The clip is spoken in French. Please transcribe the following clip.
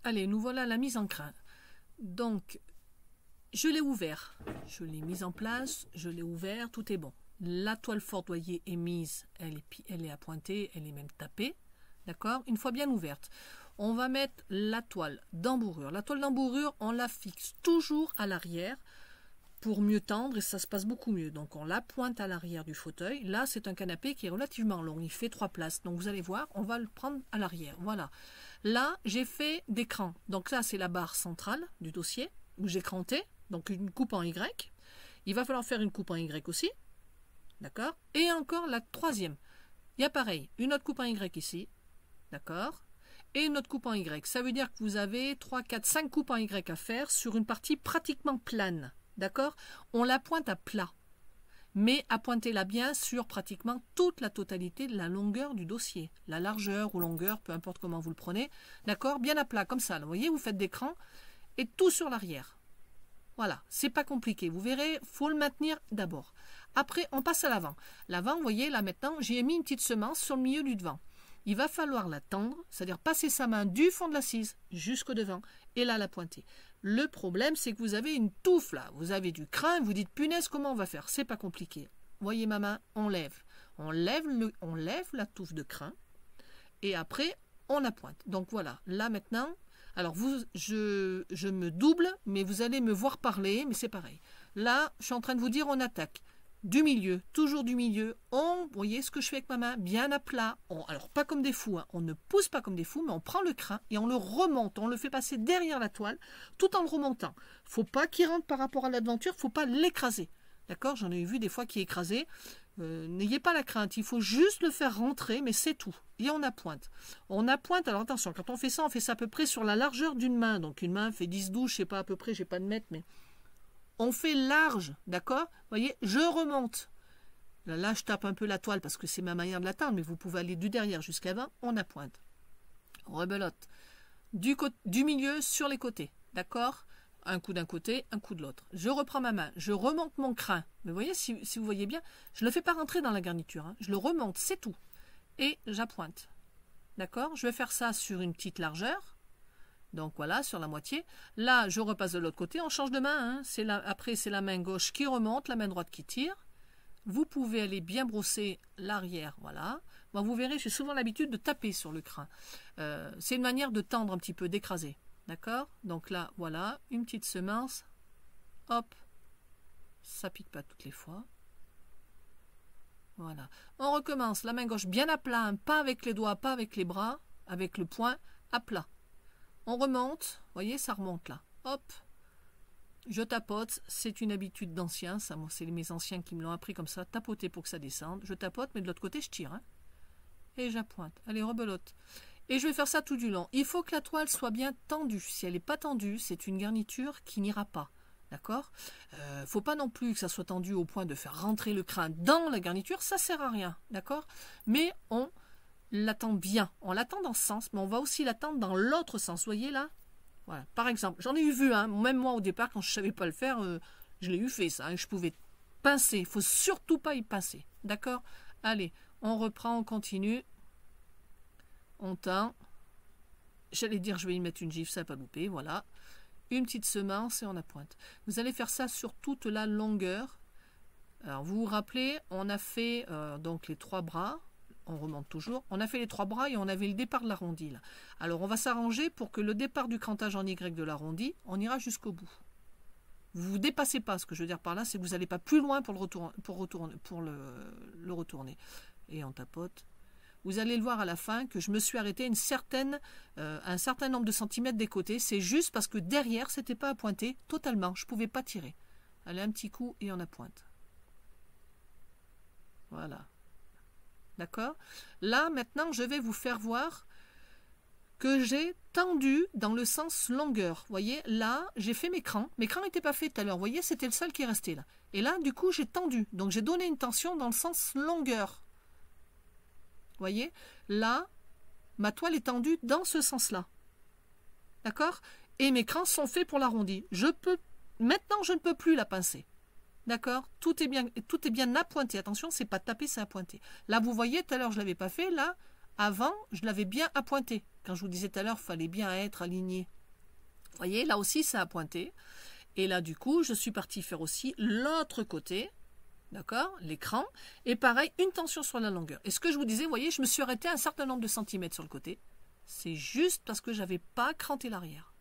Allez, nous voilà à la mise en crin. Donc, je l'ai ouvert. Je l'ai mise en place, je l'ai ouvert, tout est bon. La toile fordoyée est mise, elle est appointée, elle est même tapée. D'accord? Une fois bien ouverte. On va mettre la toile d'embourrure. La toile d'embourrure, on la fixe toujours à l'arrière pour mieux tendre et ça se passe beaucoup mieux. Donc on la pointe à l'arrière du fauteuil. Là, c'est un canapé qui est relativement long. Il fait 3 places. Donc vous allez voir, on va le prendre à l'arrière. Voilà. Là, j'ai fait des crans. Donc ça, c'est la barre centrale du dossier où j'ai cranté. Donc une coupe en Y. Il va falloir faire une coupe en Y aussi. D'accord? Et encore la troisième. Il y a pareil, une autre coupe en Y ici. D'accord? Et une autre coupe en Y. Ça veut dire que vous avez 3, 4, 5 coupes en Y à faire sur une partie pratiquement plane. D'accord? On la pointe à plat. Mais appointez-la bien sur pratiquement toute la totalité de la longueur du dossier. La largeur ou longueur, peu importe comment vous le prenez. D'accord? Bien à plat, comme ça. Vous voyez, vous faites des crans et tout sur l'arrière. Voilà, c'est pas compliqué. Vous verrez, il faut le maintenir d'abord. Après, on passe à l'avant. L'avant, vous voyez, là maintenant, j'ai mis une petite semence sur le milieu du devant. Il va falloir la tendre, c'est-à-dire passer sa main du fond de l'assise jusqu'au devant et là la pointer. Le problème, c'est que vous avez une touffe là, vous avez du crin, vous dites punaise, comment on va faire? C'est pas compliqué. Voyez ma main, on lève la touffe de crin et après on la pointe. Donc voilà, là maintenant, alors je me double, mais vous allez me voir parler, mais c'est pareil. Là, je suis en train de vous dire on attaque. Du milieu, toujours du milieu, vous voyez ce que je fais avec ma main, bien à plat, alors pas comme des fous, hein, on ne pousse pas comme des fous, mais on prend le crin et on le remonte, on le fait passer derrière la toile, tout en le remontant. Faut pas qu'il rentre par rapport à l'aventure, faut pas l'écraser, d'accord? J'en ai vu des fois qui est écrasé, n'ayez pas la crainte, il faut juste le faire rentrer, mais c'est tout, et on appointe. On appointe, alors attention, quand on fait ça à peu près sur la largeur d'une main, donc une main fait 10-12, je sais pas à peu près, j'ai pas de mètre, mais... On fait large, d'accord? Vous voyez, je remonte. Là, je tape un peu la toile parce que c'est ma manière de l'atteindre, mais vous pouvez aller du derrière jusqu'à l'avant, on appointe. Rebelote. Du milieu sur les côtés, d'accord? Un coup d'un côté, un coup de l'autre. Je reprends ma main, je remonte mon crin. Mais vous voyez, si vous voyez bien, je ne le fais pas rentrer dans la garniture. Hein. Je le remonte, c'est tout. Et j'appointe. D'accord? Je vais faire ça sur une petite largeur. Donc voilà, sur la moitié. Là, je repasse de l'autre côté, on change de main. Hein. Après, c'est la main gauche qui remonte, la main droite qui tire. Vous pouvez aller bien brosser l'arrière, voilà. Bon, vous verrez, j'ai souvent l'habitude de taper sur le crin. C'est une manière de tendre un petit peu, d'écraser. D'accord? Donc là, voilà, une petite semence. Hop. Ça pique pas toutes les fois. Voilà. On recommence, la main gauche bien à plat, hein, pas avec les doigts, pas avec les bras, avec le poing à plat. On remonte, vous voyez, ça remonte là. Hop, je tapote, c'est une habitude d'ancien, ça, moi, c'est mes anciens qui me l'ont appris comme ça, tapoter pour que ça descende. Je tapote, mais de l'autre côté, je tire. Hein, et j'appointe. Allez, rebelote. Et je vais faire ça tout du long. Il faut que la toile soit bien tendue. Si elle n'est pas tendue, c'est une garniture qui n'ira pas. D'accord? Faut pas non plus que ça soit tendu au point de faire rentrer le crin dans la garniture, ça sert à rien. D'accord? Mais on l'attend bien. On l'attend dans ce sens, mais on va aussi l'attendre dans l'autre sens. Vous voyez là? Voilà. Par exemple, j'en ai eu vu, hein, même moi au départ, quand je ne savais pas le faire, je l'ai eu fait ça. Hein, je pouvais pincer. Il ne faut surtout pas y pincer. D'accord? Allez, on reprend, on continue. On tend. J'allais dire, je vais y mettre une gifle, ça n'a pas loupé. Voilà. Une petite semence et on appointe. Vous allez faire ça sur toute la longueur. Alors, vous vous rappelez, on a fait donc les 3 bras. On remonte toujours. On a fait les 3 bras et on avait le départ de l'arrondi. Là. Alors, on va s'arranger pour que le départ du crantage en Y de l'arrondi, on ira jusqu'au bout. Vous ne vous dépassez pas. Ce que je veux dire par là, c'est que vous n'allez pas plus loin pour le retourner. Et on tapote. Vous allez le voir à la fin que je me suis arrêté un certain nombre de centimètres des côtés. C'est juste parce que derrière, ce n'était pas appointé totalement. Je ne pouvais pas tirer. Allez, un petit coup et on appointe. Voilà. D'accord? Là, maintenant, je vais vous faire voir que j'ai tendu dans le sens longueur. Vous voyez, là, j'ai fait mes crans. Mes crans n'étaient pas faits tout à l'heure. Vous voyez, c'était le seul qui est resté là. Et là, du coup, j'ai tendu. Donc, j'ai donné une tension dans le sens longueur. Vous voyez, là, ma toile est tendue dans ce sens-là. D'accord? Et mes crans sont faits pour l'arrondi. Maintenant, je ne peux plus la pincer. D'accord? Tout est bien appointé. Attention, c'est pas tapé, c'est appointé. Là, vous voyez, tout à l'heure, je ne l'avais pas fait. Là, avant, je l'avais bien appointé. Quand je vous disais tout à l'heure, il fallait bien être aligné. Vous voyez, là aussi, ça a pointé. Et là, du coup, je suis partie faire aussi l'autre côté. D'accord, l'écran. Et pareil, une tension sur la longueur. Et ce que je vous disais, vous voyez, je me suis arrêtée un certain nombre de centimètres sur le côté. C'est juste parce que je n'avais pas cranté l'arrière.